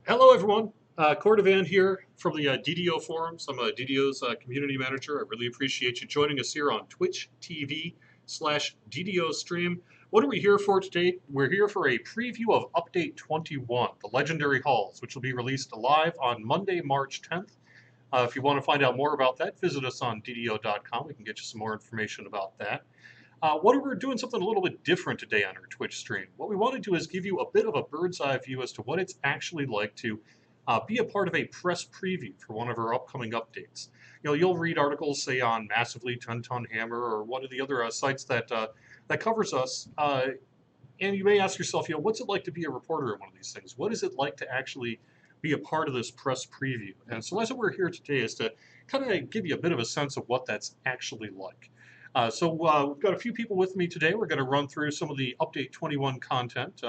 Hello, everyone. Cordovan here from the DDO forums. I'm DDO's community manager. I really appreciate you joining us here on Twitch TV/DDO stream. What are we here for today? We're here for a preview of Update 21, the Legendary Halls, which will be released live on Monday, March 10th. If you want to find out more about that, visit us on DDO.com. We can get you some more information about that. We're doing something a little bit different today on our Twitch stream. What we want to do is give you a bit of a bird's eye view as to what it's actually like to be a part of a press preview for one of our upcoming updates. You'll read articles, say on Massively, 10-Ton Hammer, or one of the other sites that covers us, and you may ask yourself, what's it like to be a reporter in one of these things? What is it like to actually be a part of this press preview? And so that's what we're here today, is to kind of give you a bit of a sense of what that's actually like. We've got a few people with me today. We're going to run through some of the Update 21 content,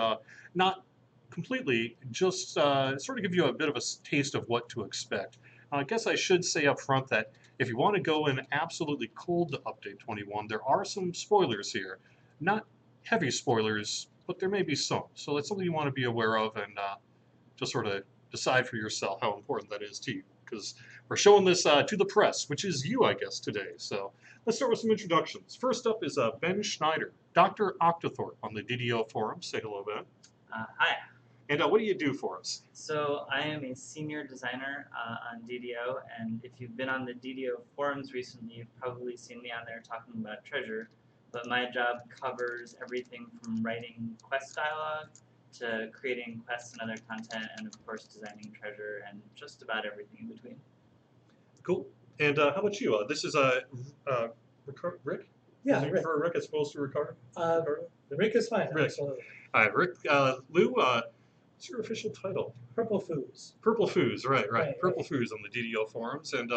not completely, just sort of give you a bit of a taste of what to expect. I guess I should say up front that if you want to go in absolutely cold to Update 21, there are some spoilers here. Not heavy spoilers, but there may be some. So that's something you want to be aware of and just sort of decide for yourself how important that is to you. Because we're showing this to the press, which is you, I guess, today. So let's start with some introductions. First up is Ben Schneider, DrOctothorpe on the DDO forum. Say hello, Ben. Hi. And what do you do for us? So I am a senior designer on DDO, and if you've been on the DDO forums recently, you've probably seen me on there talking about treasure. But my job covers everything from writing quest dialogue to creating quests and other content, and of course designing treasure and just about everything in between. Cool. And how about you? This is Rick? Yeah, Rick. For Rick as opposed to Ricardo? Rick is fine. Rick. Absolutely. All right, Rick. Lou, what's your official title? PurpleFooz. PurpleFooz, right. Right. PurpleFooz on the DDO forums, and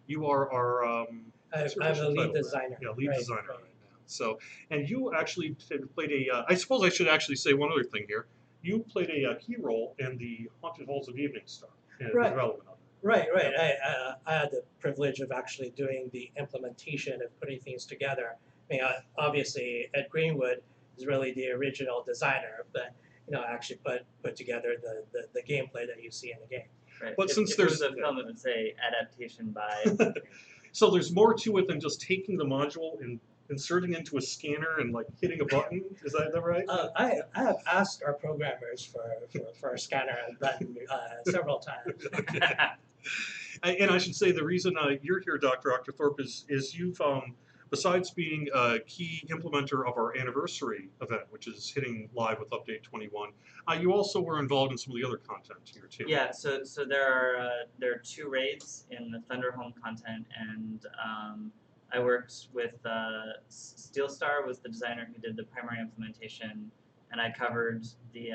you are our. I'm the lead designer. Yeah, lead designer right now. So, and you actually played a. I suppose I should actually say one other thing here. You played a key role in the Haunted Halls of Evening Star and the development of it. Right. I had the privilege of actually doing the implementation of putting things together. I mean, obviously, Ed Greenwood is really the original designer, but actually put together the gameplay that you see in the game. Right. But if there's a film, it would say adaptation by. So there's more to it than just taking the module and inserting into a scanner and like hitting a button. Is that right? I have asked our programmers for a scanner and button several times. Okay. And I should say the reason you're here, DrOctothorpe, is you've besides being a key implementer of our anniversary event, which is hitting live with Update 21, you also were involved in some of the other content here too. Yeah, so there are two raids in the Thunderholm content, and I worked with Steelstar was the designer who did the primary implementation, and I covered the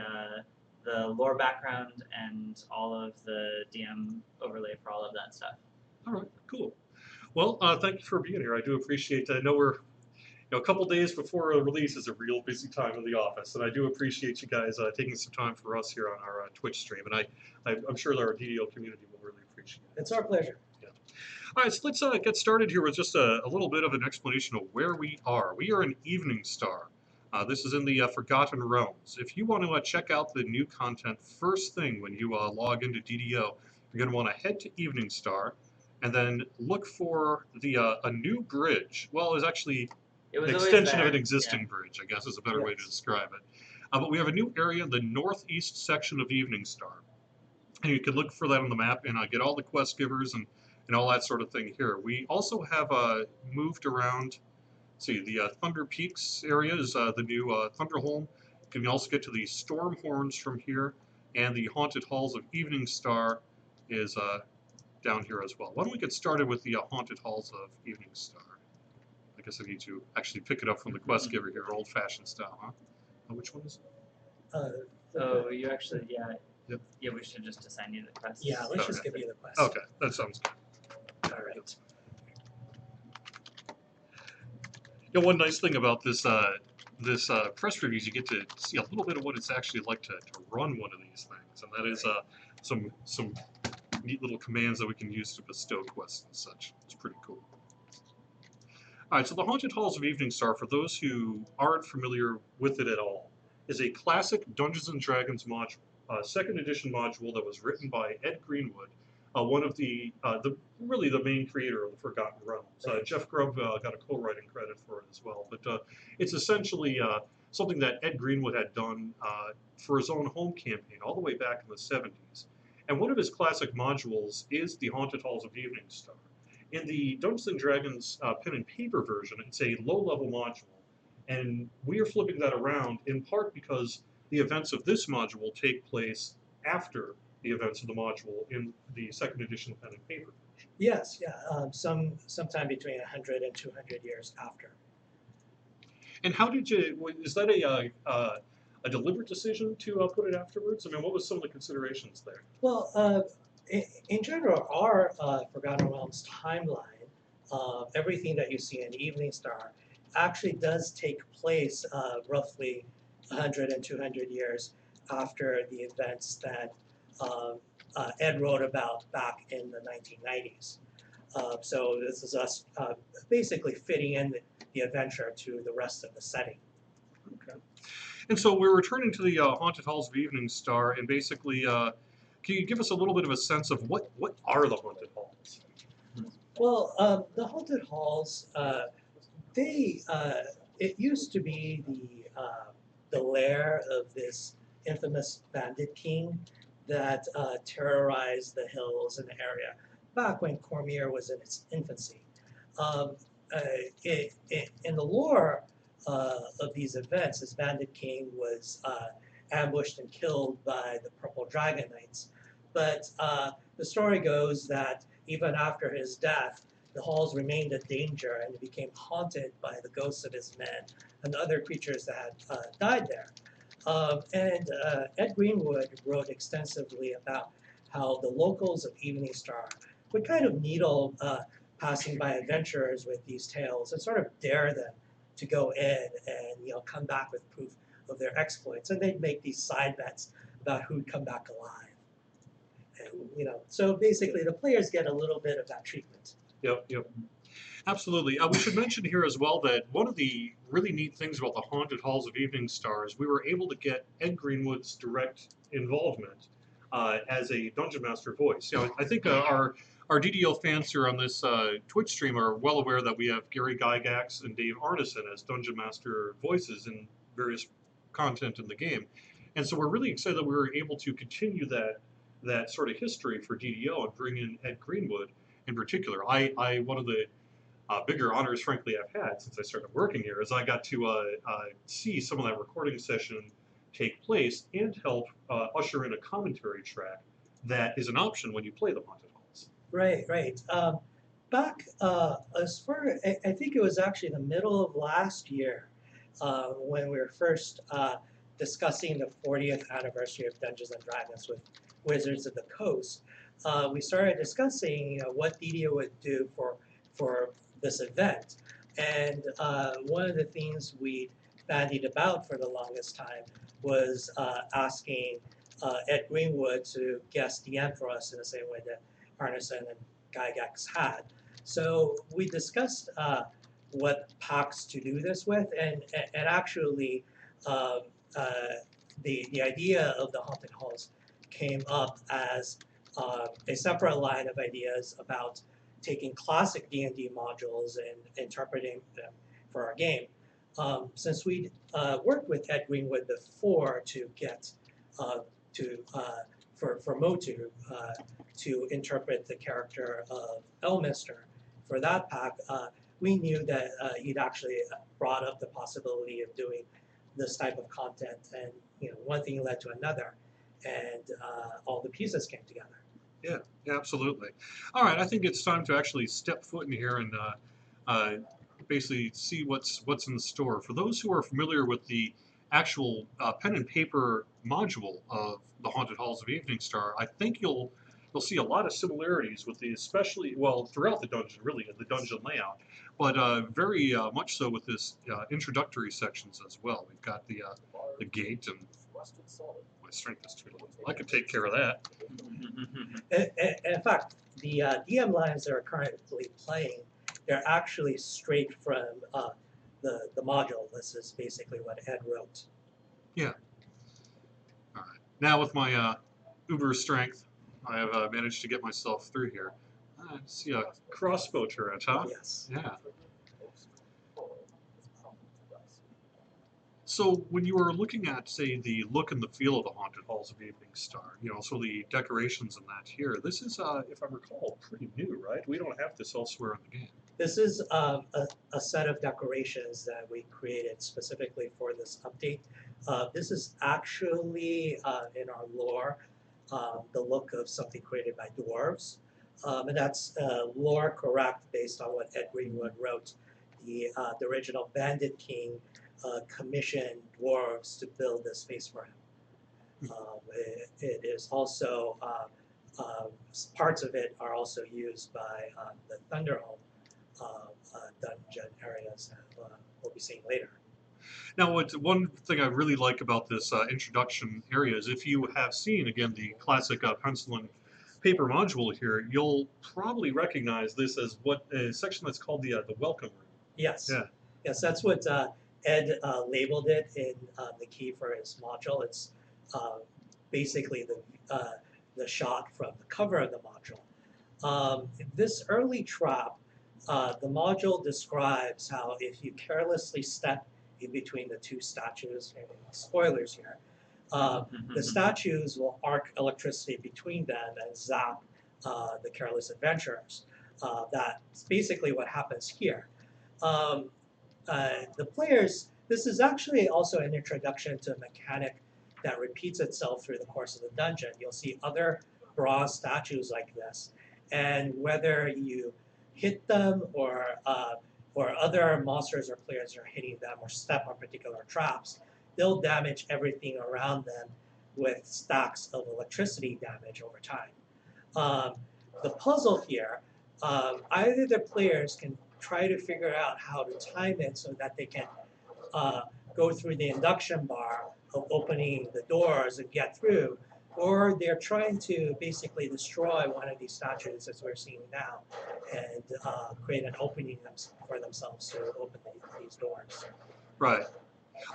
lore background and all of the DM overlay for all of that stuff. All right, cool. Well, thank you for being here. I do appreciate it. I know we're a couple days before a release is a real busy time in the office, and I do appreciate you guys taking some time for us here on our Twitch stream, and I'm sure that our DDO community will really appreciate it. It's our pleasure. Yeah. All right, so let's get started here with just a little bit of an explanation of where we are. We are in Evening Star. This is in the Forgotten Realms. If you want to check out the new content first thing when you log into DDO, you're going to want to head to Evening Star and then look for the a new bridge. Well, it's actually an extension of an existing bridge, I guess is a better way to describe it. But we have a new area in the northeast section of Evening Star. And you can look for that on the map and get all the quest givers and all that sort of thing here. We also have moved around. See, the Thunder Peaks area is the new Thunderholm. You can also get to the Stormhorns from here, and the Haunted Halls of Evening Star is down here as well. Why don't we get started with the Haunted Halls of Evening Star? I guess I need to actually pick it up from the quest giver here, old-fashioned style, huh? Which one is it? You actually, Yep. Yeah, we should just assign you the quest. Yeah, let's just give you the quest. Okay, that sounds good. All right. One nice thing about this press review is you get to see a little bit of what it's actually like to run one of these things, and that is some neat little commands that we can use to bestow quests and such. It's pretty cool. All right, so the Haunted Halls of Evening Star, for those who aren't familiar with it at all, is a classic Dungeons & Dragons module. second edition module that was written by Ed Greenwood, one of the really the main creator of the Forgotten Realms. Jeff Grubb got a co-writing credit for it as well, but it's essentially something that Ed Greenwood had done for his own home campaign all the way back in the 70s. And one of his classic modules is the Haunted Halls of Evening Star. In the Dungeons & Dragons pen and paper version, it's a low-level module, and we are flipping that around in part because the events of this module take place after the events of the module in the second edition pen and paper version. Yes, yeah, sometime between 100 and 200 years after. And how did you? Is that a deliberate decision to put it afterwards? I mean, what was some of the considerations there? Well, in general, our Forgotten Realms timeline, everything that you see in Evening Star, actually does take place roughly 100 and 200 years after the events that Ed wrote about back in the 1990s. So this is us basically fitting in the adventure to the rest of the setting. Okay. And so we're returning to the Haunted Halls of Evening Star, and basically, can you give us a little bit of a sense of what are the Haunted Halls? Well, the Haunted Halls, it used to be the lair of this infamous bandit king that terrorized the hills and the area back when Cormier was in its infancy. In the lore of these events, this bandit king was ambushed and killed by the Purple Dragon Knights. But the story goes that even after his death, the halls remained a danger and became haunted by the ghosts of his men and other creatures that had died there. Ed Greenwood wrote extensively about how the locals of Evening Star would kind of needle passing by adventurers with these tales and sort of dare them to go in and come back with proof of their exploits, and they'd make these side bets about who'd come back alive. And, so basically the players get a little bit of that treatment. Yep. Absolutely. We should mention here as well that one of the really neat things about the Haunted Halls of Evening Star is we were able to get Ed Greenwood's direct involvement as a Dungeon Master voice. I think our DDO fans here on this Twitch stream are well aware that we have Gary Gygax and Dave Arneson as Dungeon Master voices in various content in the game. And so we're really excited that we were able to continue that sort of history for DDO and bring in Ed Greenwood in particular. One of the bigger honors, frankly, I've had since I started working here is I got to see some of that recording session take place and help usher in a commentary track that is an option when you play the Haunted Halls. Right. Back I think it was actually the middle of last year when we were first discussing the 40th anniversary of Dungeons and Dragons with Wizards of the Coast. We started discussing what DDO would do for this event, and one of the things we bandied about for the longest time was asking Ed Greenwood to guest DM for us in the same way that Arneson and Gygax had. So we discussed what packs to do this with, and actually the idea of the Haunted Halls came up as a separate line of ideas about taking classic D&D modules and interpreting them for our game. Since we worked with Ed Greenwood before to get for Motu to interpret the character of Elminster for that pack, we knew that he'd actually brought up the possibility of doing this type of content, and one thing led to another, and all the pieces came together. Yeah, absolutely. All right, I think it's time to actually step foot in here and basically see what's in the store. For those who are familiar with the actual pen and paper module of the Haunted Halls of Evening Star, I think you'll see a lot of similarities with the, especially, well, throughout the dungeon, really, the dungeon layout, but very much so with this introductory sections as well. We've got the gate, and my strength is too low. I could take care of that. In fact, the DM lines that are currently playing, they're actually straight from the module. This is basically what Ed wrote. Yeah. All right. Now with my uber strength, I have managed to get myself through here. I see a crossbow turret, huh? Yes. Yeah. So when you were looking at, say, the look and the feel of the Haunted Halls of Evening Star, so the decorations and that here, this is, if I recall, pretty new, right? We don't have this elsewhere in the game. This is a set of decorations that we created specifically for this update. This is actually in our lore, the look of something created by dwarves. And that's lore correct based on what Ed Greenwood wrote. The original Bandit King commissioned dwarves to build this space for him. It is also, parts of it are also used by the Thunderhome dungeon areas that we'll be seeing later. Now, one thing I really like about this introduction area is if you have seen, again, the classic pencil and paper module here, you'll probably recognize this as what a section that's called the welcome room. Yes. Yeah. Yes, that's what Ed labeled it in the key for his module. It's basically the shot from the cover of the module. This early trap, the module describes how if you carelessly step in between the two statues, and spoilers here, the statues will arc electricity between them and zap the careless adventurers. That's basically what happens here. The players, this is actually also an introduction to a mechanic that repeats itself through the course of the dungeon. You'll see other bronze statues like this, and whether you hit them or other monsters or players are hitting them or step on particular traps, they'll damage everything around them with stacks of electricity damage over time. The puzzle here, either the players can try to figure out how to time it so that they can go through the induction bar of opening the doors and get through, or they're trying to basically destroy one of these statues, as we're seeing now, and create an opening for themselves to open these doors. Right.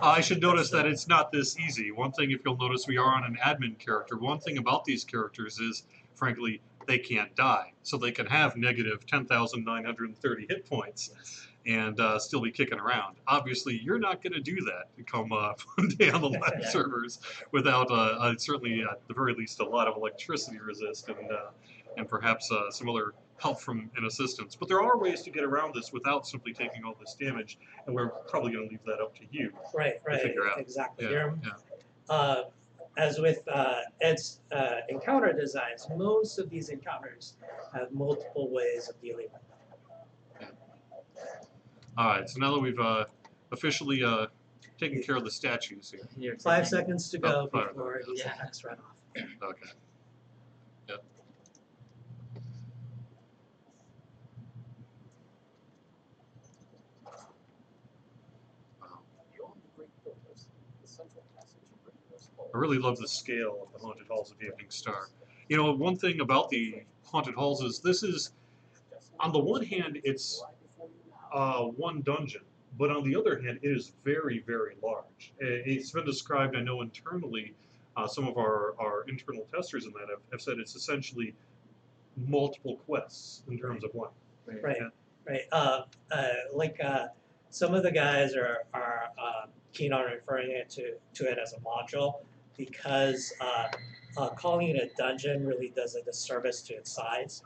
I should notice that it's not this easy. One thing, if you'll notice, we are on an admin character. One thing about these characters is, frankly, they can't die. So they can have negative 10,930 hit points and still be kicking around. Obviously, you're not going to do that to come one day on the live servers without certainly, at the very least, a lot of electricity resist and perhaps some other help from an assistance. But there are ways to get around this without simply taking all this damage, and we're probably going to leave that up to you to figure out. Exactly. Yeah. As with Ed's encounter designs, most of these encounters have multiple ways of dealing with them. All right, so now that we've officially taken care of the statues here. 5 seconds to go Oh, before these attacks run off. Okay. Yep. I really love the scale of the Haunted Halls of the Evening Star. One thing about the Haunted Halls is this is, on the one hand, it's one dungeon, but on the other hand, it is very, very large. It's been described, I know internally, some of our internal testers in that have said it's essentially multiple quests in terms of one. Right, Yeah. right. Some of the guys are keen on referring to it as a module because calling it a dungeon really does a disservice to its size.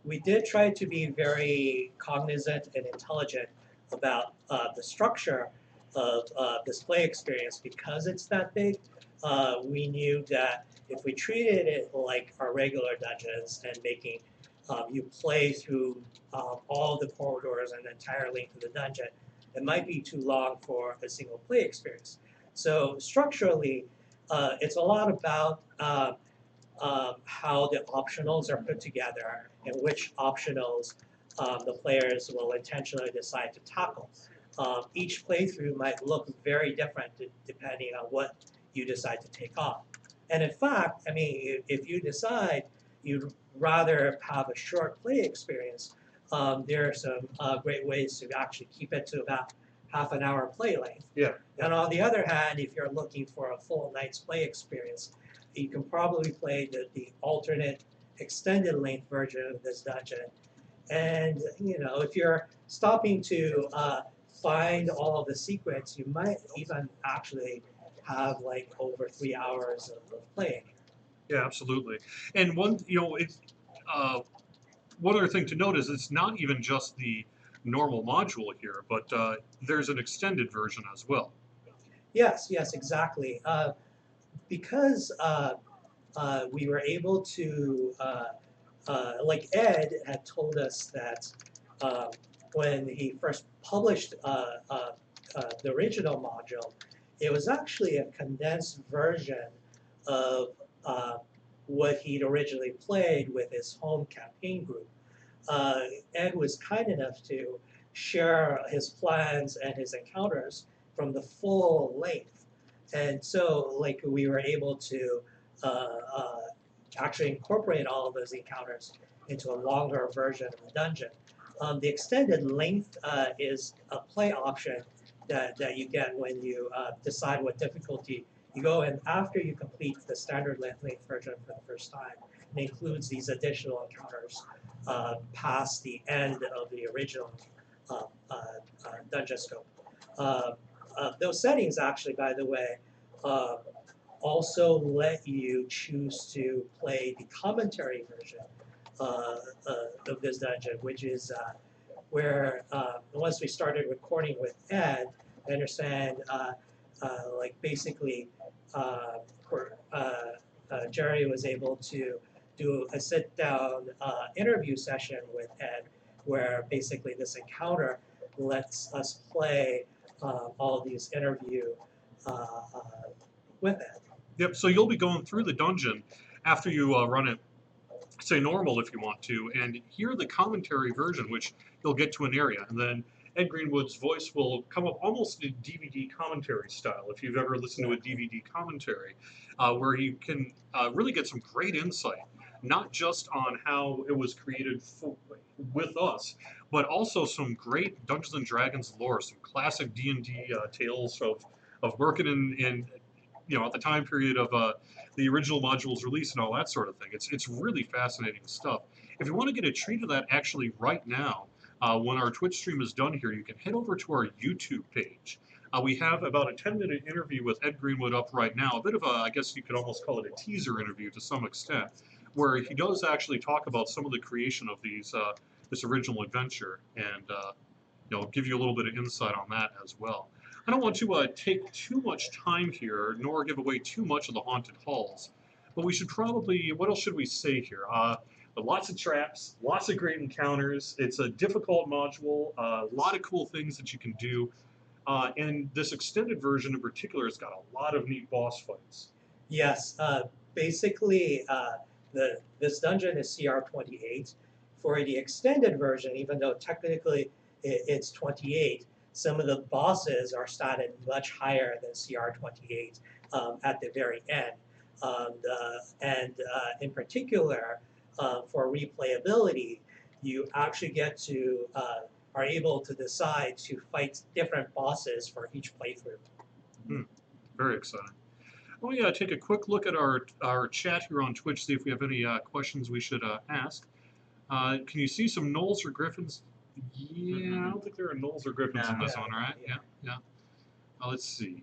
We did try to be very cognizant and intelligent about the structure of this play experience because it's that big. We knew that if we treated it like our regular dungeons and making you play through all the corridors and the entire length of the dungeon, it might be too long for a single play experience. So structurally, it's a lot about how the optionals are put together and which optionals the players will intentionally decide to tackle. Each playthrough might look very different depending on what you decide to take on. And in fact, I mean, if you decide you'd rather have a short play experience, there are some great ways to actually keep it to about half an hour play length. Yeah. And on the other hand, if you're looking for a full night's play experience, you can probably play the alternate extended length version of this dungeon. And if you're stopping to find all of the secrets, you might even actually have like over 3 hours of playing. Yeah, absolutely. And one other thing to note is it's not even just the normal module here, but there's an extended version as well. Yes, exactly. Because we were able to, like Ed had told us that when he first published the original module, it was actually a condensed version of what he'd originally played with his home campaign group. Ed was kind enough to share his plans and his encounters from the full length. And so, like, we were able to actually incorporate all of those encounters into a longer version of the dungeon. The extended length is a play option that you get when you decide what difficulty you go in after you complete the standard length version for the first time. It includes these additional encounters past the end of the original dungeon scope. Those settings actually, by the way, also let you choose to play the commentary version of this dungeon, which is where once we started recording with Ed, I understand like basically Jerry was able to do a sit-down interview session with Ed, where basically this encounter lets us play all of these interview with Ed. Yep, so you'll be going through the dungeon after you run it, say normal if you want to, and hear the commentary version, which you'll get to an area, and then Ed Greenwood's voice will come up almost in DVD commentary style, if you've ever listened to a DVD commentary, where you can really get some great insight, not just on how it was created with us, but also some great Dungeons and Dragons lore, some classic D&D tales of working in at the time period of the original module's release and all that sort of thing. It's really fascinating stuff. If you want to get a treat of that actually right now, when our Twitch stream is done here, you can head over to our YouTube page. We have about a 10-minute interview with Ed Greenwood up right now, a bit of a, I guess you could almost call it a teaser interview to some extent, where he does actually talk about some of the creation of this original adventure and give you a little bit of insight on that as well. I don't want to take too much time here, nor give away too much of the haunted halls, but we should probably, what else should we say here? Lots of traps, lots of great encounters. It's a difficult module, a lot of cool things that you can do, and this extended version in particular has got a lot of neat boss fights. Yes, basically this dungeon is CR 28. For the extended version, even though technically it's 28, some of the bosses are started much higher than CR 28 at the very end. And in particular, for replayability, you actually get to are able to decide to fight different bosses for each playthrough. Very exciting. Let me take a quick look at our chat here on Twitch, see if we have any questions we should ask. Can you see some gnolls or griffins? Yeah, I don't think there are gnolls or griffins in this one, right? Yeah. Let's see.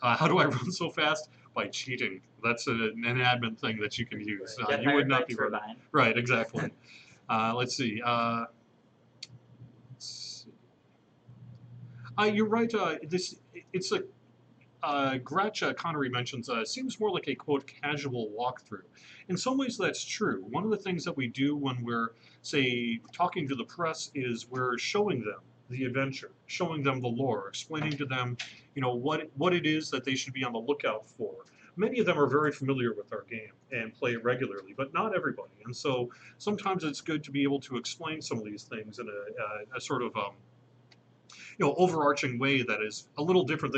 How do I run so fast? By cheating. That's an admin thing that you can use. You would not be running. Right, exactly. Let's see. You're right. It's a Gretcha Connery mentions seems more like a quote casual walkthrough. In some ways, that's true. One of the things that we do when we're, say, talking to the press is we're showing them the adventure, showing them the lore, explaining to them, what it is that they should be on the lookout for. Many of them are very familiar with our game and play it regularly, but not everybody. And so sometimes it's good to be able to explain some of these things in a sort of overarching way that is a little different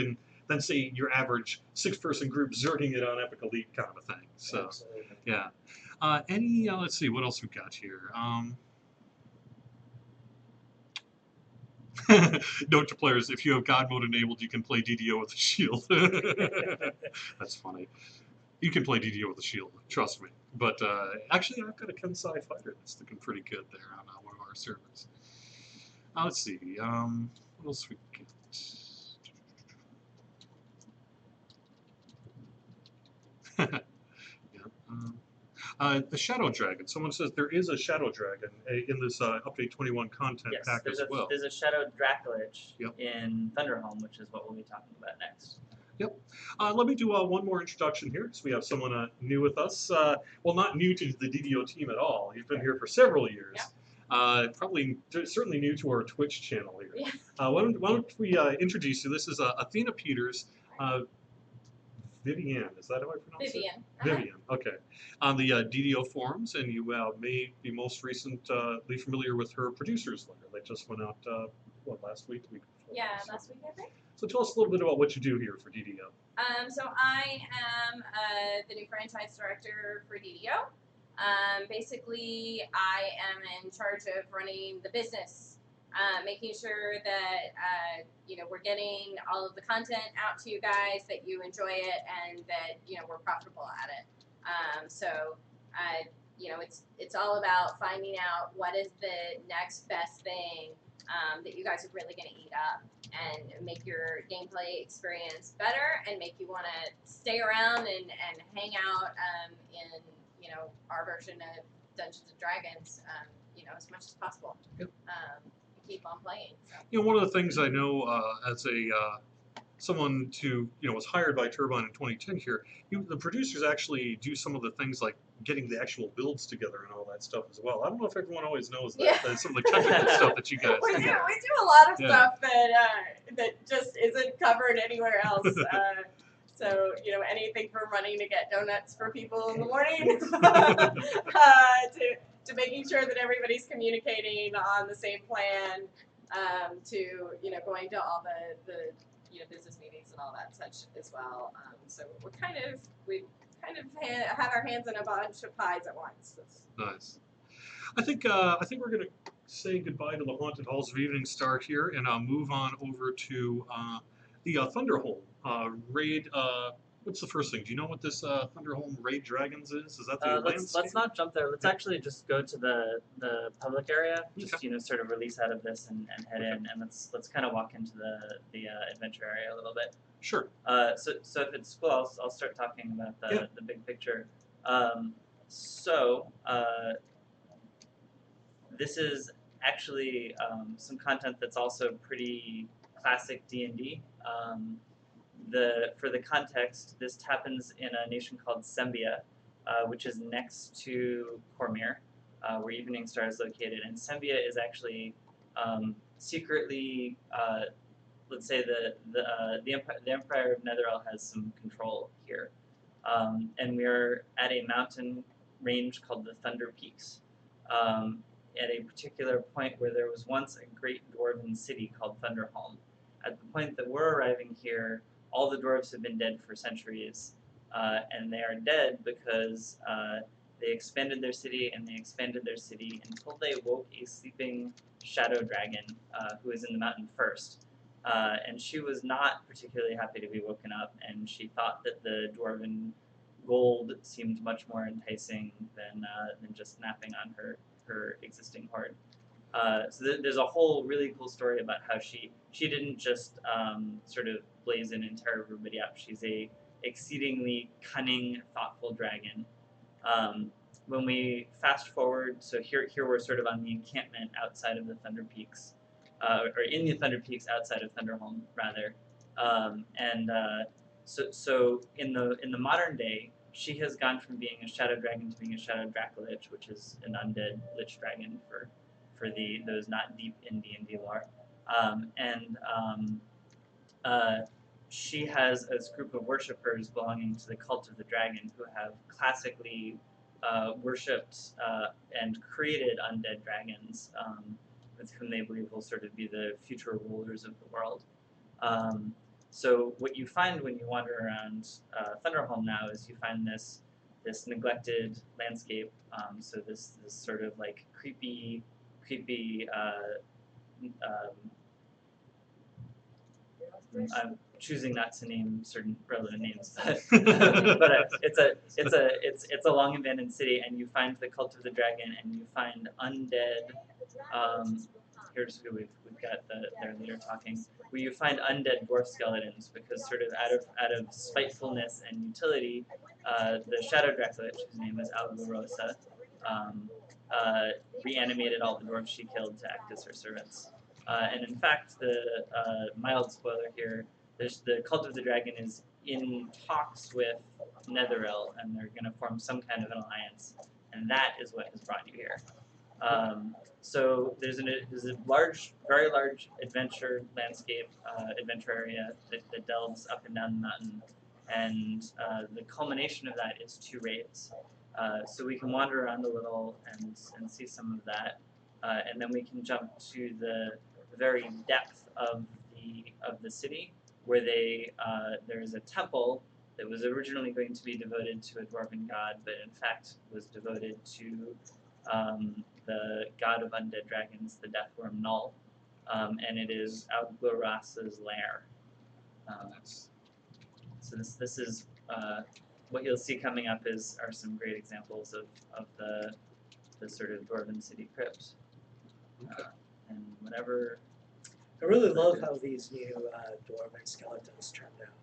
than say your average 6-person group zerging it on Epic Elite kind of a thing. So, Absolutely. yeah. Let's see, what else we got here? Note to players: if you have God mode enabled, you can play DDO with a shield. That's funny. You can play DDO with a shield, trust me. But actually, I've got a Kensai fighter that's looking pretty good there on one of our servers. Let's see. What else we get? Yeah, the Shadow Dragon. Someone says there is a Shadow Dragon in this Update 21 content Yes, pack as well. there's a Shadow Dracolich Yep. in Thunderholm, which is what we'll be talking about next. Yep. Let me do one more introduction here, because we have someone new with us. Well, not new to the DDO team at all. He's been here for several years. Yeah. Certainly new to our Twitch channel here. Yeah. Why don't we introduce you? This is Athena Peters. Vyvyanne, is that how I pronounce it? Vyvyanne. Vyvyanne, okay. On the DDO forums, and you may be most recently familiar with her producers letter. They just went out, last week? Week before? Yeah, So- last week I think. So tell us a little bit about what you do here for DDO. So I am the new franchise director for DDO. Basically, I am in charge of running the business, making sure that we're getting all of the content out to you guys, that you enjoy it, and that we're profitable at it. It's all about finding out what is the next best thing that you guys are really going to eat up and make your gameplay experience better and make you want to stay around and hang out in our version of Dungeons and Dragons as much as possible. Yep. Keep on playing. So. One of the things I know as someone who was hired by Turbine in 2010 here, the producers actually do some of the things like getting the actual builds together and all that stuff as well. I don't know if everyone always knows that. Yeah. Some of the technical stuff that you guys We do. do a lot of Yeah. stuff that just isn't covered anywhere else. So anything from running to get donuts for people in the morning to making sure that everybody's communicating on the same plan, to going to all the business meetings and all that such as well. So we kind of have our hands in a bunch of pies at once. Nice. I think we're going to say goodbye to the Haunted Halls of Evening Star here and move on over to the Thunderholm raid. What's the first thing? Do you know what this Thunderholm Raid Dragons is? Is that the landscape? Let's not jump there. Let's actually just go to the public area. Just sort of release out of this and head in, and let's kind of walk into the adventure area a little bit. Sure. So if it's cool, I'll start talking about the big picture. This is actually some content that's also pretty classic D&D. For the context, this happens in a nation called Sembia, which is next to Cormyr, where Evening Star is located. And Sembia is actually secretly, let's say the Empire of Netherell has some control here. And we're at a mountain range called the Thunder Peaks, at a particular point where there was once a great dwarven city called Thunderholm. At the point that we're arriving here, all the dwarves have been dead for centuries, and they are dead because they expanded their city and they expanded their city until they woke a sleeping shadow dragon who was in the mountain first. And she was not particularly happy to be woken up, and she thought that the dwarven gold seemed much more enticing than just napping on her existing hoard. So there's a whole really cool story about how she didn't just sort of blaze in and tear everybody up. She's a exceedingly cunning, thoughtful dragon. When we fast forward, so here we're sort of on the encampment outside of the Thunder Peaks, or in the Thunder Peaks outside of Thunderholm, rather. So in the modern day, she has gone from being a shadow dragon to being a shadow dracolich, which is an undead lich dragon for those not deep in D&D lore. She has a group of worshippers belonging to the cult of the dragon who have classically worshipped and created undead dragons, with whom they believe will sort of be the future rulers of the world. So what you find when you wander around Thunderholm now is you find this neglected landscape. So this sort of like creepy I'm choosing not to name certain relevant names, but it's a long abandoned city, and you find the cult of the dragon, and you find undead. Here's who we've got their leader talking. Where you find undead dwarf skeletons, because sort of out of spitefulness and utility, the Shadow Dracula, whose name is Alosa, reanimated all the dwarves she killed to act as her servants. And in fact, the mild spoiler here, the Cult of the Dragon is in talks with Netheril, and they're going to form some kind of an alliance, and that is what has brought you here. So there's a large, very large adventure landscape, adventure area that delves up and down the mountain, and the culmination of that is 2 raids. So we can wander around a little and see some of that, and then we can jump to the very depth of the city, where there's a temple that was originally going to be devoted to a dwarven god, but in fact was devoted to the god of undead dragons, the deathworm Null, and it is Algloras's lair. So this is what you'll see coming up are some great examples of the sort of dwarven city crypt. And whatever. I really love how these new dwarven skeletons turned out.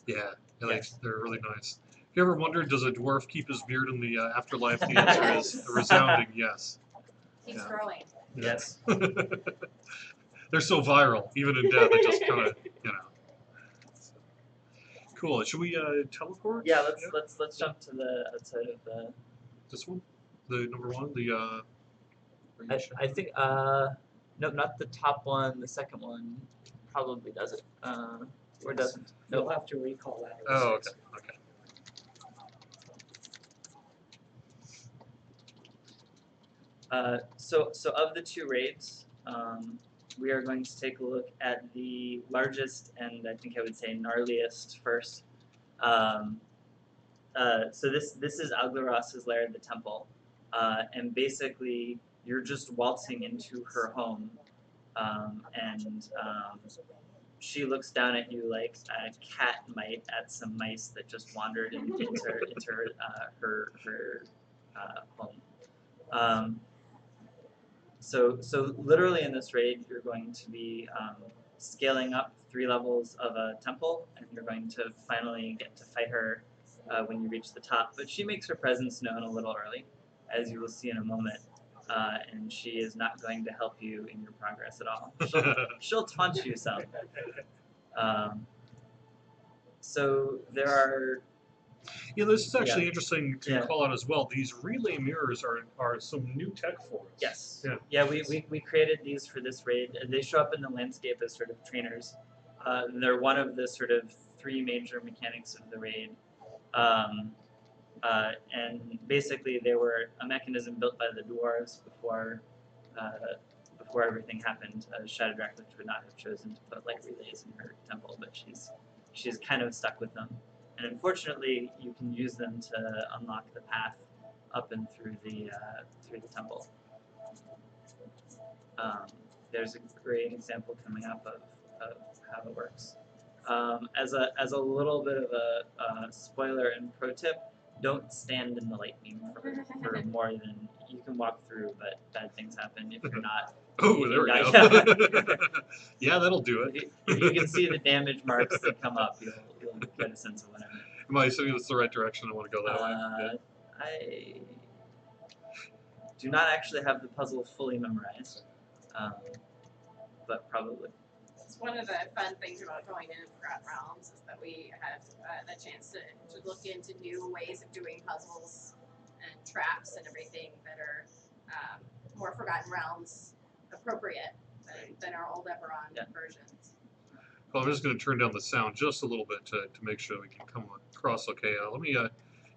Yeah, they're really nice. Have you ever wondered, does a dwarf keep his beard in the afterlife? The answer is a resounding yes. Keeps growing. Yes. They're so viral, even in death, they just kind of, Cool. Should we teleport? Yeah, let's jump to the outside of the. This one, the number 1, the. I think no, not the top one. The second one probably does it. Or doesn't? You'll No. have to recall that. Oh, okay. So of the 2 raids, we are going to take a look at the largest and I think I would say gnarliest first. So this is Algloras's lair, the temple, and basically you're just waltzing into her home, and she looks down at you like a cat might at some mice that just wandered into her home. So literally in this raid, you're going to be scaling up 3 levels of a temple, and you're going to finally get to fight her when you reach the top. But she makes her presence known a little early, as you will see in a moment, and she is not going to help you in your progress at all. She'll taunt you some. So there are. Yeah, this is actually interesting to Yeah. call out as well. These relay mirrors are some new tech for us. Yes. Yeah. We created these for this raid. They show up in the landscape as sort of trainers. They're one of the sort of 3 major mechanics of the raid. And basically they were a mechanism built by the dwarves before everything happened. Shadow Dracula would not have chosen to put light relays in her temple, but she's kind of stuck with them. And unfortunately, you can use them to unlock the path up and through the temple. There's a great example coming up of how it works. As a little bit of a spoiler and pro tip, don't stand in the light beam for more than you can walk through, but bad things happen if you're not. Oh, there we go. Yeah, that'll do it. If you can see the damage marks that come up, you'll get a sense of what I mean. Am I assuming that's the right direction? I want to go that way. I do not actually have the puzzle fully memorized, but probably. It's one of the fun things about going into Forgotten Realms is that we have the chance to look into new ways of doing puzzles and traps and everything that are more Forgotten Realms appropriate than our old Eberron versions. Well, I'm just going to turn down the sound just a little bit to make sure we can come across okay. Let me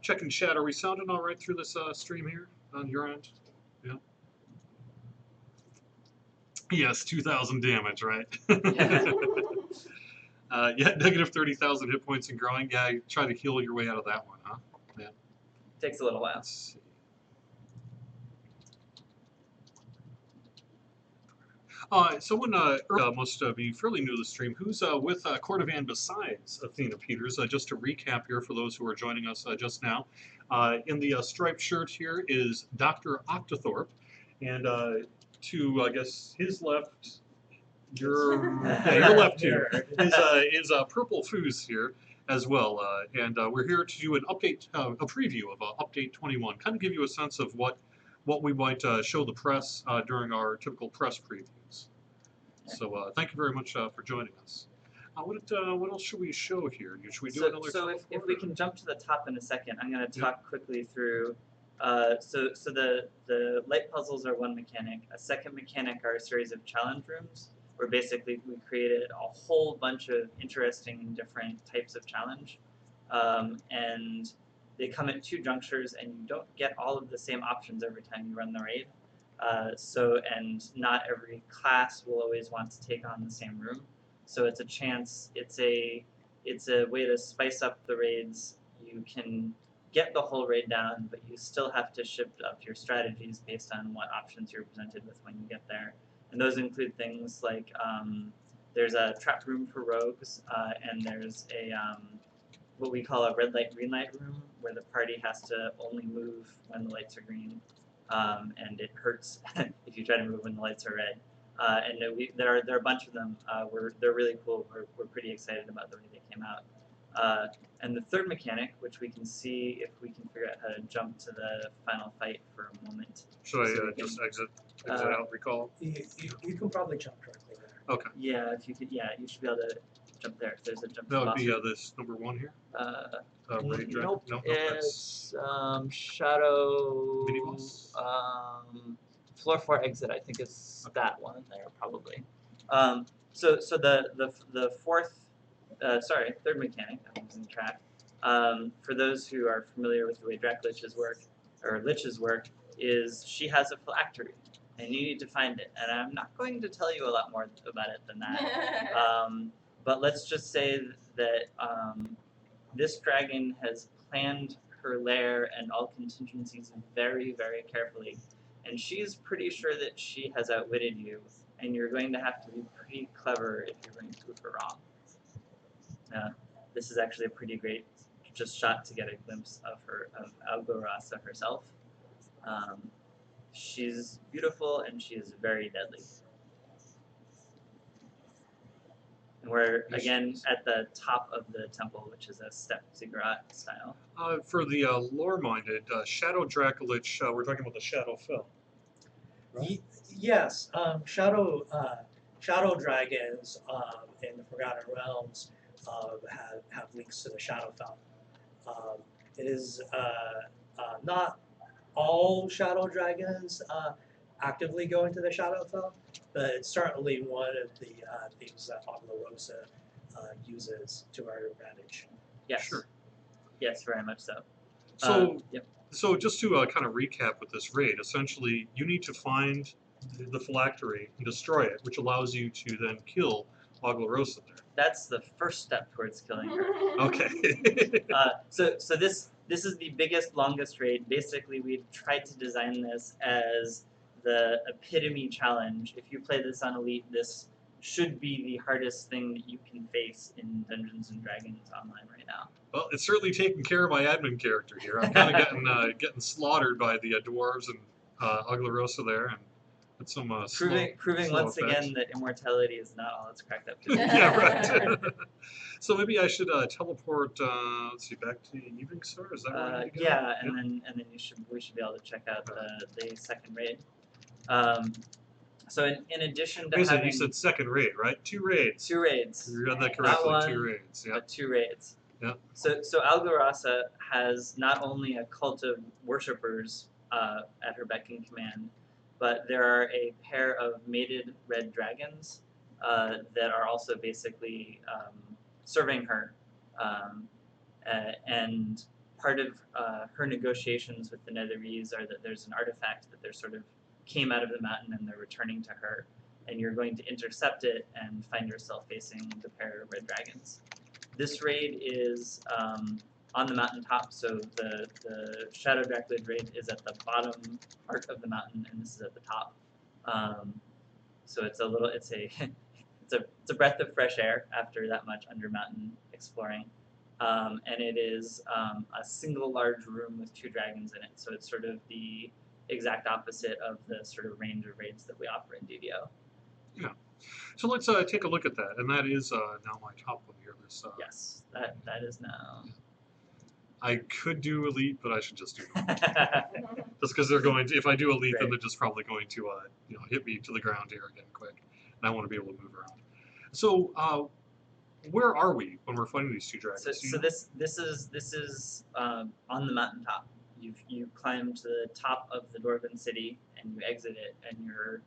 check in chat. Are we sounding all right through this stream here on your end? Yeah. Yes, 2,000 damage, right? Yeah, negative 30,000 hit points and growing. Yeah, you try to heal your way out of that one, huh? Yeah. Takes a little while. Let's see. Someone must be fairly new to the stream. Who's with Cordovan besides Athena Peters? Just to recap here for those who are joining us just now. In the striped shirt here is DrOctothorpe, and to I guess his left, your left here is PurpleFooz here as well, and we're here to do an update, a preview of Update 21, kind of give you a sense of what we might show the press during our typical press previews. So thank you very much for joining us. What else should we show here? Should we do another? So if we can jump to the top in a second, I'm going to talk quickly through. So the light puzzles are one mechanic. A second mechanic are a series of challenge rooms, where basically we created a whole bunch of interesting different types of challenge, and they come at 2 junctures, and you don't get all of the same options every time you run the raid. And not every class will always want to take on the same room. So it's a chance. It's a way to spice up the raids. You can get the whole raid down, but you still have to shift up your strategies based on what options you're presented with when you get there. And those include things like there's a trap room for rogues, and there's a what we call a red light, green light room, where the party has to only move when the lights are green, and it hurts if you try to move when the lights are red. And there are a bunch of them. They're really cool. We're pretty excited about the way they came out. And the third mechanic, which we can see if we can figure out how to jump to the final fight for a moment. Should I just exit out, recall? You can probably jump directly there. Okay. Yeah, if you could. Yeah, you should be able to jump there. If there's a jump. That would be this number 1 here. Raid Nope, no, it's Shadow. Mini boss? Floor 4 exit. I think it's that one there probably. So the third mechanic, I'm losing track. For those who are familiar with the way Lich's work, is she has a phylactery, and you need to find it. And I'm not going to tell you a lot more about it than that. But let's just say that this dragon has planned her lair and all contingencies very, very carefully. And she's pretty sure that she has outwitted you, and you're going to have to be pretty clever if you're going to prove her wrong. This is actually a pretty great just shot to get a glimpse of Alosa herself. She's beautiful, and she is very deadly. And we're again at the top of the temple, which is a step ziggurat style. For the lore-minded, Shadow Dracolich, we're talking about the Shadow Fell. Right? Yes, shadow dragons in the Forgotten Realms have links to the Shadowfell. It is not all shadow dragons actively go into the Shadowfell, but it's certainly one of the things that Alosa uses to our advantage. Yes. Sure. Yes, very much so. So, Yep. So just to kind of recap with this raid, essentially you need to find the phylactery and destroy it, which allows you to then kill Alosa there. That's the first step towards killing her. Okay. So this is the biggest, longest raid. Basically, we tried to design this as the epitome challenge. If you play this on Elite, this should be the hardest thing that you can face in Dungeons and Dragons online right now. Well, it's certainly taking care of my admin character here. I'm kind of getting slaughtered by the dwarves and Alosa there, and with some proving slow once effects. again that immortality is not all it's cracked up to be. Yeah, right. So maybe I should teleport. Let's see, back to Evening Star. Is that where I need to go? Yeah, and then we should be able to check out the second raid. So in addition to having you said second raid, right? 2 raids. 2 raids. You read that Not correctly. one, 2 raids. Yeah. but 2 raids. Yeah. So Alosa has not only a cult of worshippers at her beck and command, but there are a pair of mated red dragons that are also basically serving her. And part of her negotiations with the Netherese are that there's an artifact that they're sort of came out of the mountain and they're returning to her, and you're going to intercept it and find yourself facing the pair of red dragons. This raid is on the mountaintop, so the Shadow Dracolich raid is at the bottom part of the mountain, and this is at the top. So it's a little, it's a, it's a breath of fresh air after that much under mountain exploring. And it is a single large room with 2 dragons in it. So it's sort of the exact opposite of the sort of range of raids that we offer in DDO. Yeah. So let's take a look at that, and that is now my top one here. This Yes, that is now. I could do elite, but I should just do normal. Just because they're going to, if I do elite, then they're just probably going to you know, hit me to the ground here again quick, and I want to be able to move around. So where are we when we're fighting these 2 dragons? So this is on the mountaintop. You climb to the top of the Dwarven city and you exit it, and you're,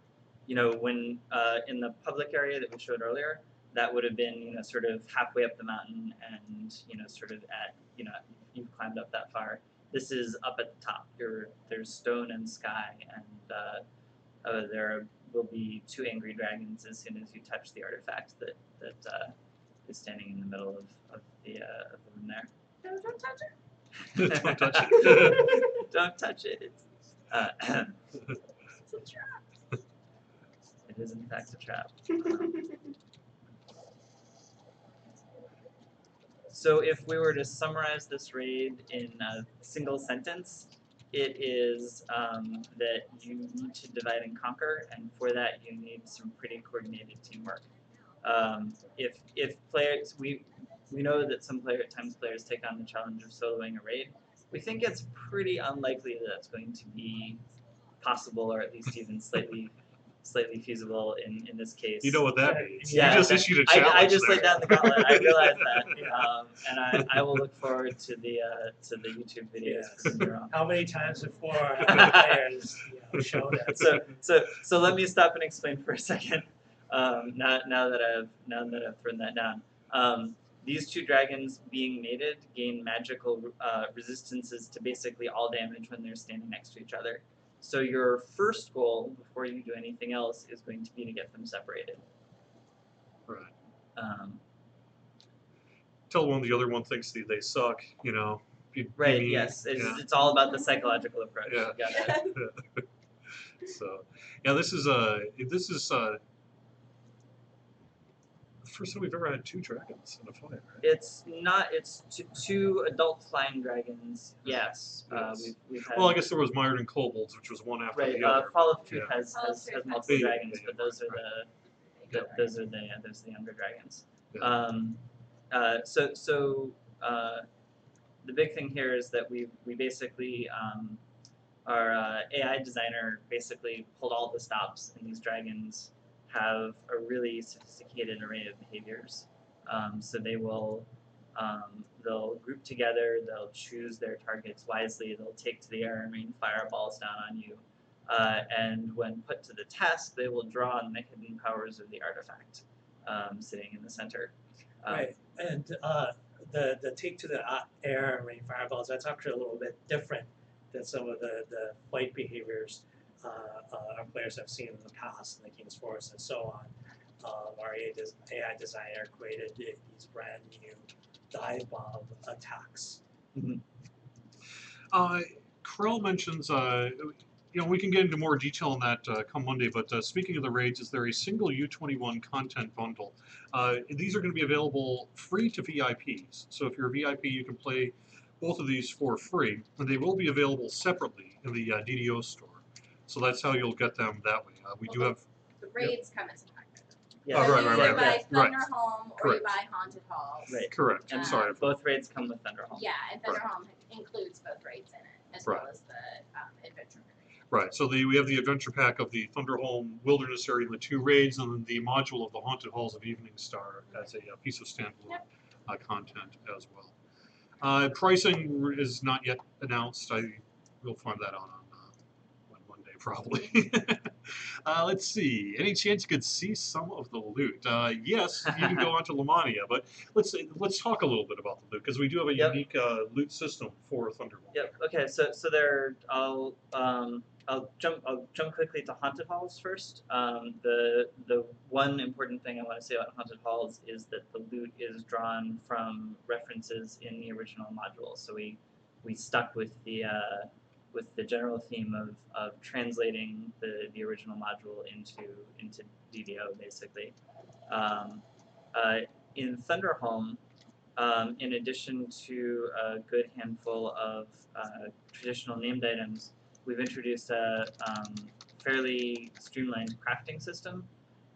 you know, when in the public area that we showed earlier, that would have been, you know, sort of halfway up the mountain, and, you know, sort of at, you know, you've climbed up that far. This is up at the top. There's stone and sky, and there will be 2 angry dragons as soon as you touch the artifact that is standing in the middle of the room there. No, don't touch it. Don't touch it. Don't touch it. It's It's a trap. it is in fact a trap. So if we were to summarize this raid in a single sentence, it is that you need to divide and conquer, and for that you need some pretty coordinated teamwork. If players, we know that times players take on the challenge of soloing a raid. We think it's pretty unlikely that that's going to be possible, or at least even slightly feasible in this case. You know what that means. Yeah, You just issued a challenge I just there. laid down the gauntlet. I realize that, and I will look forward to the YouTube videos. Yeah. How many times before have players shown it? So let me stop and explain for a second. Now that I've thrown that down. These 2 dragons, being mated, gain magical resistances to basically all damage when they're standing next to each other. So your first goal, before you do anything else, is going to be to get them separated. Right. Tell one the other one thinks they suck, you know. Right, yes. It's all about the psychological approach. Yeah. You got it. So, yeah, this is the first time we've ever had 2 dragons in a fight, right? It's not. It's 2 adult flying dragons. Yes. Yes. We've had. Well, I guess there was Mired and Kobolds, which was one after Right. the other. Fall of Truth Yeah. has multiple Yeah, dragons, yeah, but those are right. those are the younger dragons. Yeah. So the big thing here is that we basically our AI designer basically pulled all the stops, and these dragons have a really sophisticated array of behaviors. So they will they'll group together, they'll choose their targets wisely, they'll take to the air and rain fireballs down on you. And when put to the test, they will draw on the hidden powers of the artifact sitting in the center. Right, and the take to the air and rain fireballs, that's actually a little bit different than some of the flight behaviors our players have seen in the past in the King's Forest and so on. Our AI designer created these brand new dive bomb attacks. Mm-hmm. Krell mentions, you know, we can get into more detail on that come Monday, but speaking of the raids, is there a single U21 content bundle? These are going to be available free to VIPs. So if you're a VIP, you can play both of these for free, and they will be available separately in the DDO store. So that's how you'll get them that way. We do have... The raids come as a package. Yeah. Oh, right, You right, either right, buy right. Thunder Holm or Correct. you buy Haunted Halls. Right. Correct. Um, Sorry. Both raids come with Thunderhawk. Yeah, and Thunder Right. Holm includes both raids in it, as Right. well as the adventure. Right, so we have the adventure pack of the Thunderholm Wilderness area and the 2 raids, and then the module of the Haunted Halls of Evening Star as a piece of standalone content as well. Pricing is not yet announced. We'll find that out on Monday probably. Let's see. Any chance you could see some of the loot? Yes, you can go on to Lamania, but let's talk a little bit about the loot because we do have a unique loot system for Thunderholm. Yep. Okay. So there, I'll jump quickly to Haunted Halls first. The one important thing I want to say about Haunted Halls is that the loot is drawn from references in the original module. So we stuck with the with the general theme of translating the original module into DDO basically. In Thunderholm, in addition to a good handful of traditional named items, we've introduced a fairly streamlined crafting system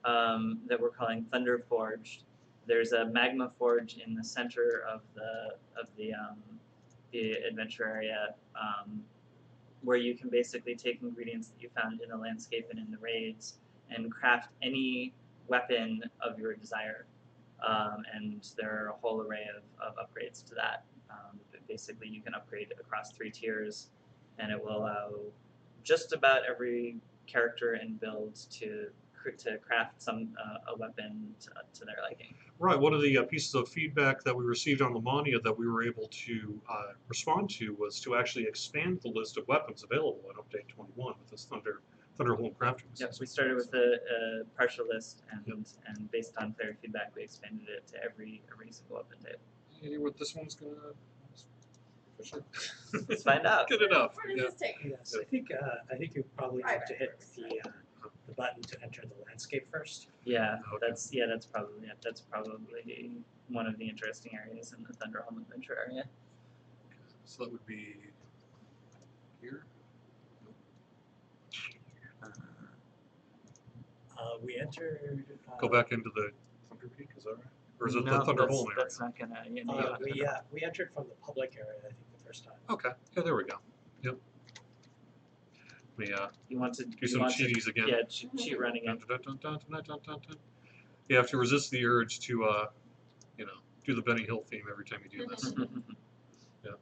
that we're calling Thunder Forged. There's a magma forge in the center of the adventure area, where you can basically take ingredients that you found in the landscape and in the raids and craft any weapon of your desire. And there are a whole array of upgrades to that. But basically, you can upgrade across 3 tiers, and it will allow just about every character and build to craft a weapon to their liking. Right. One of the pieces of feedback that we received on Lamania that we were able to respond to was to actually expand the list of weapons available in Update 21 with this Thunderholm crafting system. Yep, we started with a partial list, and based on player feedback, we expanded it to every single weapon type. You hear what this one's gonna? For sure. Let's find out. Good enough. Where does this take? Yes, I think you probably need to hit the button to enter the landscape first. Yeah, Okay. that's probably one of the interesting areas in the Thunderholm adventure area. So that would be here. We entered. Go back into the Thunder Peak. Is that right? Or is it No, the Thunderholm area? that's not gonna. We entered from the public area, I think, the first time. Okay. Yeah, there we go. Yep. Let me You want to do some cheaties again. Yeah, cheat run again. You have to resist the urge to, do the Benny Hill theme every time you do this. Yeah.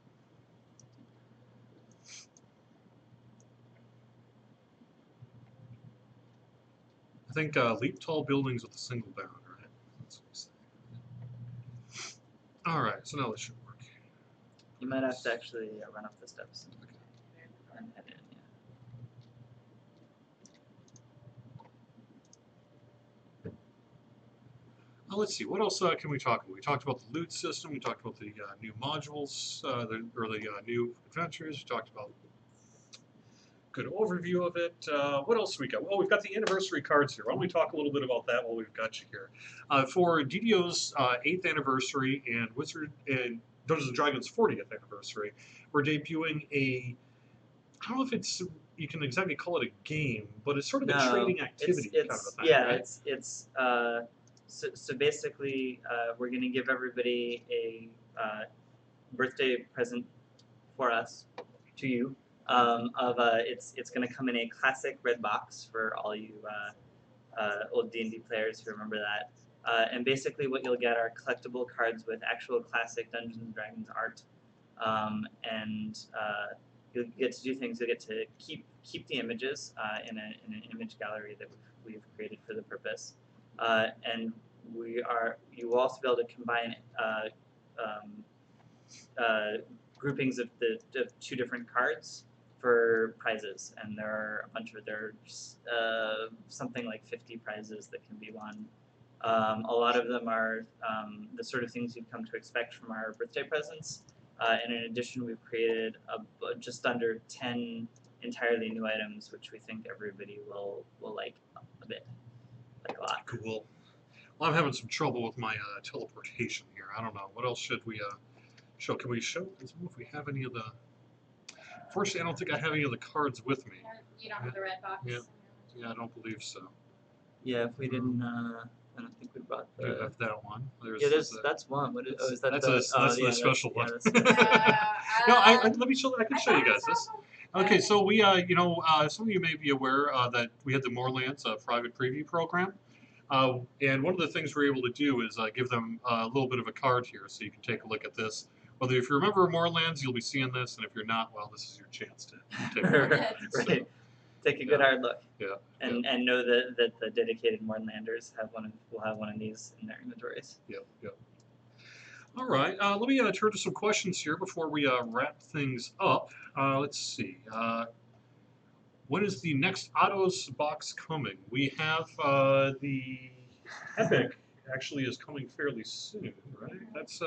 I think leap tall buildings with a single bound, right? That's what we say. All right, so now this should work. You might have to actually run up the steps and head in. Yeah. Let's see, what else can we talk about? We talked about the loot system. We talked about the new modules, the new adventures. We talked about good overview of it. What else we got? Well, we've got the anniversary cards here. Why don't we talk a little bit about that while we've got you here? For DDO's 8th anniversary and Dungeons & Dragons 40th anniversary, we're debuting I don't know if you can exactly call it a game, but it's sort of a training activity kind of a thing. Yeah, right? So basically, we're going to give everybody a birthday present for us, to you. It's going to come in a classic red box for all you old D&D players who remember that. And basically, what you'll get are collectible cards with actual classic Dungeons and Dragons art, and you'll get to do things. You'll get to keep the images in an image gallery that we've created for the purpose. And you will also be able to combine groupings of the 2 different cards for prizes, and there's something like 50 prizes that can be won. A lot of them are the sort of things you've come to expect from our birthday presents, and in addition, we've created just under 10 entirely new items, which we think everybody will like a bit. Like a lot. Cool. Well, I'm having some trouble with my teleportation here. I don't know. What else should we show? Can we show? I don't know if we have any of the... Fortunately, I don't think I have any of the cards with me. You don't have the red box? Yeah, I don't believe so. Yeah, if we didn't, I don't think we brought I do have that one. That's one. What is that? That's the special one. Yeah, No, let me show. I can show you guys this. Okay, so we, some of you may be aware that we had the Moorlands private preview program, and one of the things we're able to do is give them a little bit of a card here, so you can take a look at this. Whether if you remember Moorlands, you'll be seeing this, and if you're not, well, this is your chance to take a look. Right. Take a good hard look. Yeah. And know that the dedicated Moorlanders will have one of these in their inventories. Yep. All right, let me turn to some questions here before we wrap things up. Let's see. When is the next Autos box coming? We have the Epic actually is coming fairly soon, right? That's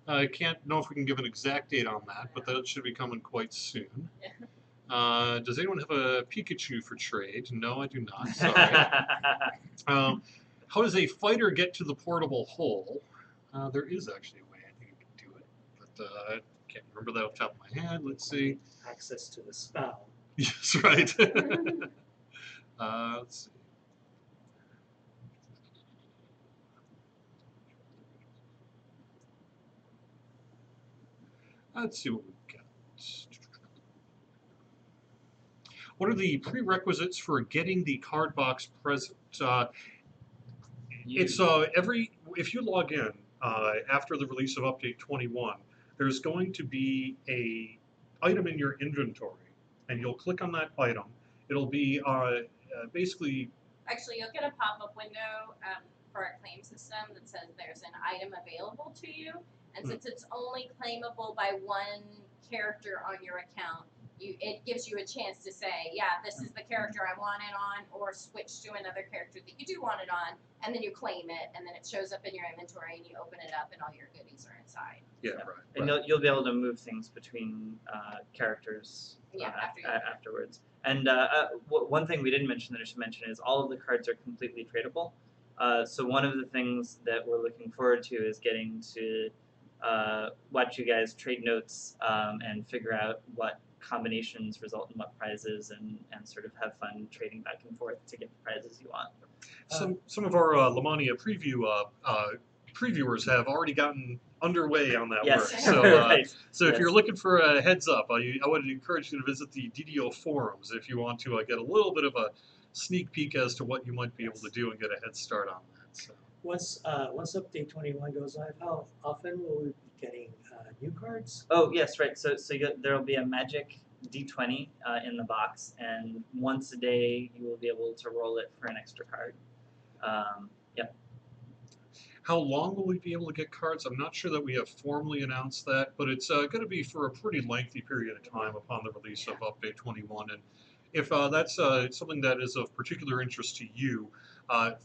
I can't know if we can give an exact date on that, but that should be coming quite soon. Does anyone have a Pikachu for trade? No, I do not. Sorry. How does a fighter get to the portable hole? There is actually a way I think you can do it, but I can't remember that off the top of my head. Let's see. Access to the spell. Yes, right. Let's see. Let's see what we've got. What are the prerequisites for getting the card box present? It's if you log in after the release of update 21, there's going to be a item in your inventory, and you'll click on that item. It'll be basically. Actually, you'll get a pop-up window for a claim system that says there's an item available to you, and since it's only claimable by one character on your account, it gives you a chance to say, yeah, this is the character I want it on, or switch to another character that you do want it on, and then you claim it, and then it shows up in your inventory, and you open it up, and all your goodies are inside. Yeah, Yeah. right. And you'll be able to move things between characters Yeah, after you afterwards. And one thing we didn't mention that I should mention is all of the cards are completely tradable. So one of the things that we're looking forward to is getting to watch you guys trade notes and figure out what combinations result in what prizes, and sort of have fun trading back and forth to get the prizes you want. Some of our Lamania previewers have already gotten underway on that Yes, work. So, right. so if Yes. you're looking for a heads up, I would encourage you to visit the DDO forums if you want to get a little bit of a sneak peek as to what you might be able to do and get a head start on that. So. Once update 21 goes live, how often will we be getting new cards? Oh yes, right. So there will be a magic D20 in the box, and once a day you will be able to roll it for an extra card. Yep. How long will we be able to get cards? I'm not sure that we have formally announced that, but it's going to be for a pretty lengthy period of time upon the release of Update 21. And if that's something that is of particular interest to you,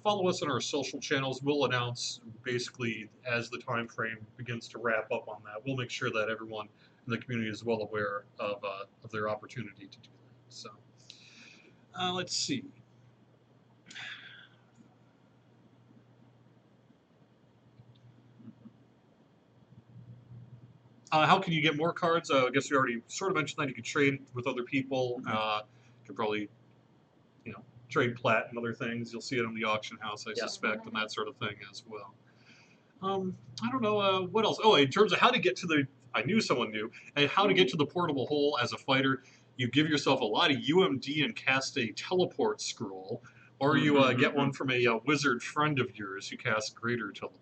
follow us on our social channels. We'll announce basically as the time frame begins to wrap up on that. We'll make sure that everyone in the community is well aware of their opportunity to do that. So let's see. How can you get more cards? I guess we already sort of mentioned that you could trade with other people. You could probably, trade plat and other things. You'll see it in the auction house, I suspect, and that sort of thing as well. I don't know what else. Oh, in terms of how to get to the, I knew someone knew, and how to get to the portable hole as a fighter, you give yourself a lot of UMD and cast a teleport scroll, or you get one from a wizard friend of yours who casts greater teleport.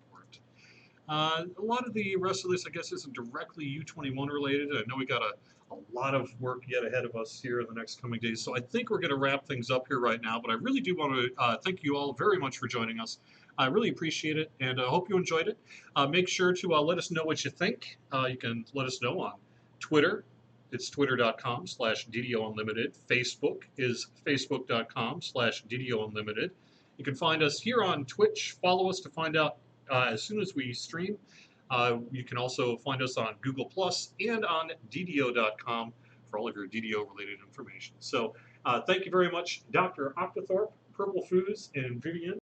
A lot of the rest of this, I guess, isn't directly U21 related. I know we got a lot of work yet ahead of us here in the next coming days, so I think we're going to wrap things up here right now, but I really do want to thank you all very much for joining us. I really appreciate it, and I hope you enjoyed it. Make sure to let us know what you think. You can let us know on Twitter. It's twitter.com/DDO Unlimited. Facebook is facebook.com/DDO Unlimited. You can find us here on Twitch. Follow us to find out as soon as we stream. You can also find us on Google Plus and on DDO.com for all of your DDO-related information. So thank you very much, Dr. Octothorpe, PurpleFooz, and Vyvyanne.